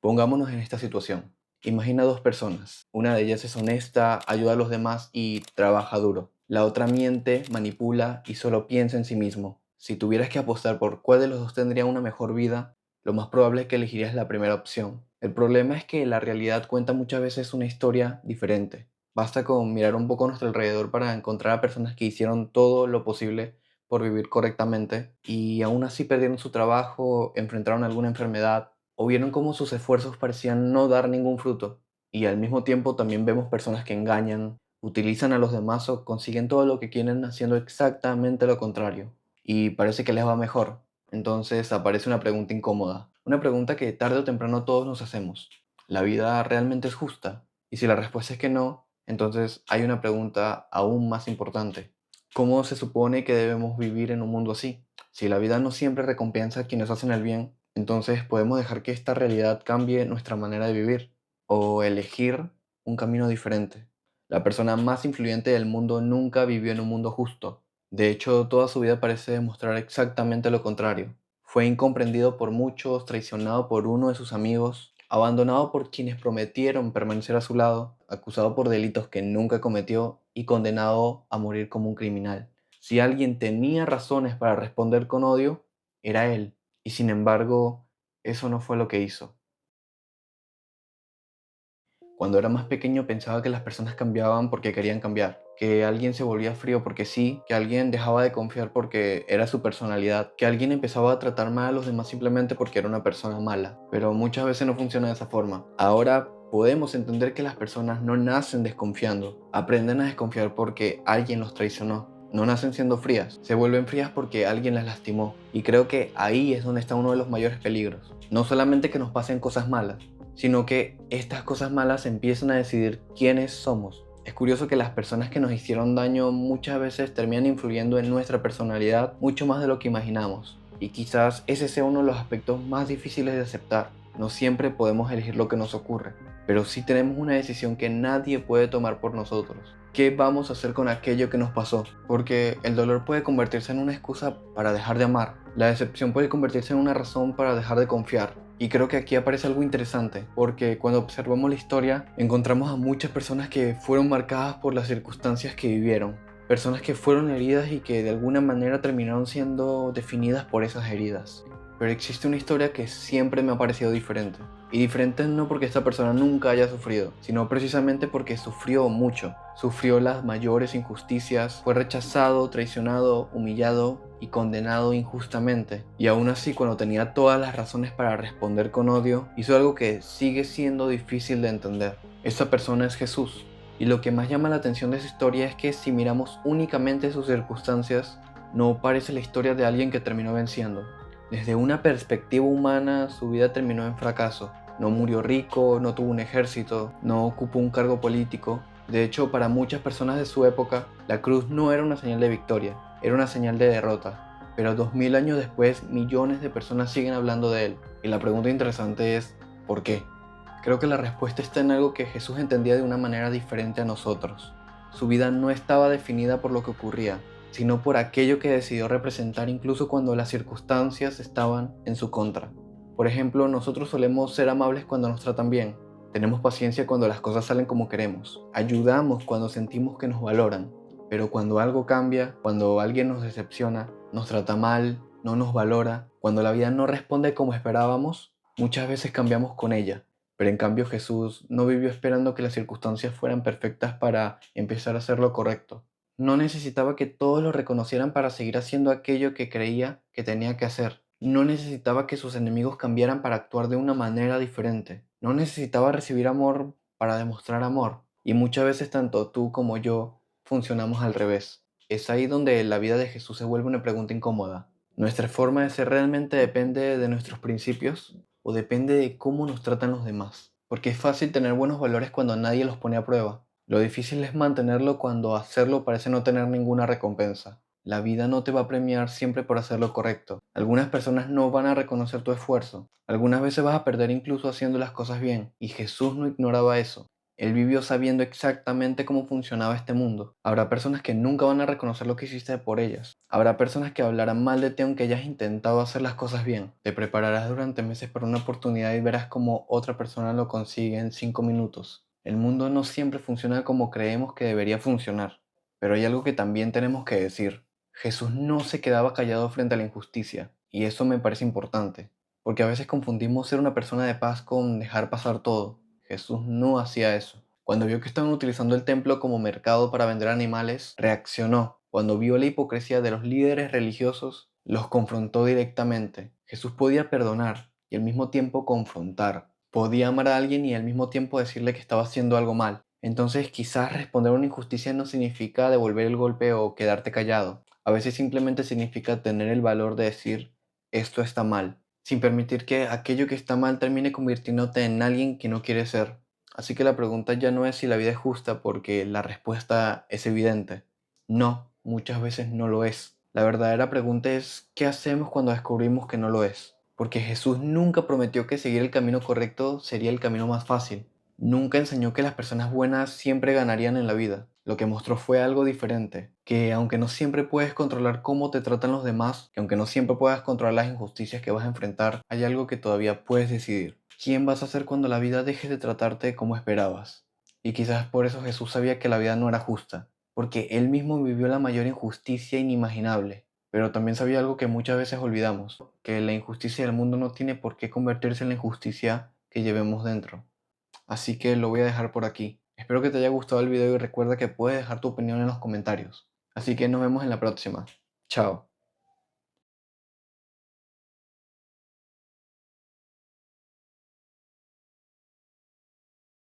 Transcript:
Pongámonos en esta situación. Imagina dos personas. Una de ellas es honesta, ayuda a los demás y trabaja duro. La otra miente, manipula y solo piensa en sí mismo. Si tuvieras que apostar por cuál de los dos tendría una mejor vida, lo más probable es que elegirías la primera opción. El problema es que la realidad cuenta muchas veces una historia diferente. Basta con mirar un poco a nuestro alrededor para encontrar a personas que hicieron todo lo posible por vivir correctamente y aún así perdieron su trabajo, enfrentaron alguna enfermedad o vieron cómo sus esfuerzos parecían no dar ningún fruto. Y al mismo tiempo también vemos personas que engañan, utilizan a los demás o consiguen todo lo que quieren haciendo exactamente lo contrario. Y parece que les va mejor. Entonces aparece una pregunta incómoda. Una pregunta que tarde o temprano todos nos hacemos. ¿La vida realmente es justa? Y si la respuesta es que no, entonces hay una pregunta aún más importante. ¿Cómo se supone que debemos vivir en un mundo así? Si la vida no siempre recompensa a quienes hacen el bien, entonces podemos dejar que esta realidad cambie nuestra manera de vivir o elegir un camino diferente. La persona más influyente del mundo nunca vivió en un mundo justo. De hecho, toda su vida parece demostrar exactamente lo contrario. Fue incomprendido por muchos, traicionado por uno de sus amigos, abandonado por quienes prometieron permanecer a su lado, acusado por delitos que nunca cometió y condenado a morir como un criminal. Si alguien tenía razones para responder con odio, era él. Y sin embargo, eso no fue lo que hizo. Cuando era más pequeño pensaba que las personas cambiaban porque querían cambiar, que alguien se volvía frío porque sí, que alguien dejaba de confiar porque era su personalidad, que alguien empezaba a tratar mal a los demás simplemente porque era una persona mala. Pero muchas veces no funciona de esa forma. Ahora podemos entender que las personas no nacen desconfiando, aprenden a desconfiar porque alguien los traicionó. No nacen siendo frías, se vuelven frías porque alguien las lastimó. Y creo que ahí es donde está uno de los mayores peligros. No solamente que nos pasen cosas malas, sino que estas cosas malas empiezan a decidir quiénes somos. Es curioso que las personas que nos hicieron daño muchas veces terminan influyendo en nuestra personalidad mucho más de lo que imaginamos. Y quizás ese sea uno de los aspectos más difíciles de aceptar. No siempre podemos elegir lo que nos ocurre, pero sí tenemos una decisión que nadie puede tomar por nosotros. ¿Qué vamos a hacer con aquello que nos pasó? Porque el dolor puede convertirse en una excusa para dejar de amar. La decepción puede convertirse en una razón para dejar de confiar. Y creo que aquí aparece algo interesante, porque cuando observamos la historia encontramos a muchas personas que fueron marcadas por las circunstancias que vivieron, personas que fueron heridas y que de alguna manera terminaron siendo definidas por esas heridas. Pero existe una historia que siempre me ha parecido diferente. Y diferente no porque esta persona nunca haya sufrido, sino precisamente porque sufrió mucho. Sufrió las mayores injusticias, fue rechazado, traicionado, humillado y condenado injustamente. Y aún así, cuando tenía todas las razones para responder con odio, hizo algo que sigue siendo difícil de entender. Esa persona es Jesús. Y lo que más llama la atención de esa historia es que si miramos únicamente sus circunstancias, no parece la historia de alguien que terminó venciendo. Desde una perspectiva humana, su vida terminó en fracaso. No murió rico, no tuvo un ejército, no ocupó un cargo político. De hecho, para muchas personas de su época, la cruz no era una señal de victoria, era una señal de derrota. Pero 2000 años después, millones de personas siguen hablando de él. Y la pregunta interesante es, ¿por qué? Creo que la respuesta está en algo que Jesús entendía de una manera diferente a nosotros. Su vida no estaba definida por lo que ocurría, sino por aquello que decidió representar incluso cuando las circunstancias estaban en su contra. Por ejemplo, nosotros solemos ser amables cuando nos tratan bien, tenemos paciencia cuando las cosas salen como queremos, ayudamos cuando sentimos que nos valoran, pero cuando algo cambia, cuando alguien nos decepciona, nos trata mal, no nos valora, cuando la vida no responde como esperábamos, muchas veces cambiamos con ella. Pero en cambio Jesús no vivió esperando que las circunstancias fueran perfectas para empezar a hacer lo correcto. No necesitaba que todos lo reconocieran para seguir haciendo aquello que creía que tenía que hacer. No necesitaba que sus enemigos cambiaran para actuar de una manera diferente. No necesitaba recibir amor para demostrar amor. Y muchas veces tanto tú como yo funcionamos al revés. Es ahí donde la vida de Jesús se vuelve una pregunta incómoda. ¿Nuestra forma de ser realmente depende de nuestros principios o depende de cómo nos tratan los demás? Porque es fácil tener buenos valores cuando nadie los pone a prueba. Lo difícil es mantenerlo cuando hacerlo parece no tener ninguna recompensa. La vida no te va a premiar siempre por hacer lo correcto. Algunas personas no van a reconocer tu esfuerzo. Algunas veces vas a perder incluso haciendo las cosas bien. Y Jesús no ignoraba eso. Él vivió sabiendo exactamente cómo funcionaba este mundo. Habrá personas que nunca van a reconocer lo que hiciste por ellas. Habrá personas que hablarán mal de ti aunque hayas intentado hacer las cosas bien. Te prepararás durante meses para una oportunidad y verás cómo otra persona lo consigue en 5 minutos. El mundo no siempre funciona como creemos que debería funcionar. Pero hay algo que también tenemos que decir. Jesús no se quedaba callado frente a la injusticia, y eso me parece importante, porque a veces confundimos ser una persona de paz con dejar pasar todo. Jesús no hacía eso. Cuando vio que estaban utilizando el templo como mercado para vender animales, reaccionó. Cuando vio la hipocresía de los líderes religiosos, los confrontó directamente. Jesús podía perdonar y al mismo tiempo confrontar. Podía amar a alguien y al mismo tiempo decirle que estaba haciendo algo mal. Entonces quizás responder a una injusticia no significa devolver el golpe o quedarte callado. A veces simplemente significa tener el valor de decir, esto está mal, sin permitir que aquello que está mal termine convirtiéndote en alguien que no quieres ser. Así que la pregunta ya no es si la vida es justa, porque la respuesta es evidente. No, muchas veces no lo es. La verdadera pregunta es, ¿qué hacemos cuando descubrimos que no lo es? Porque Jesús nunca prometió que seguir el camino correcto sería el camino más fácil. Nunca enseñó que las personas buenas siempre ganarían en la vida. Lo que mostró fue algo diferente, que aunque no siempre puedes controlar cómo te tratan los demás, que aunque no siempre puedas controlar las injusticias que vas a enfrentar, hay algo que todavía puedes decidir. ¿Quién vas a ser cuando la vida deje de tratarte como esperabas? Y quizás por eso Jesús sabía que la vida no era justa, porque él mismo vivió la mayor injusticia inimaginable. Pero también sabía algo que muchas veces olvidamos, que la injusticia del mundo no tiene por qué convertirse en la injusticia que llevemos dentro. Así que lo voy a dejar por aquí. Espero que te haya gustado el video y recuerda que puedes dejar tu opinión en los comentarios. Así que nos vemos en la próxima. Chao.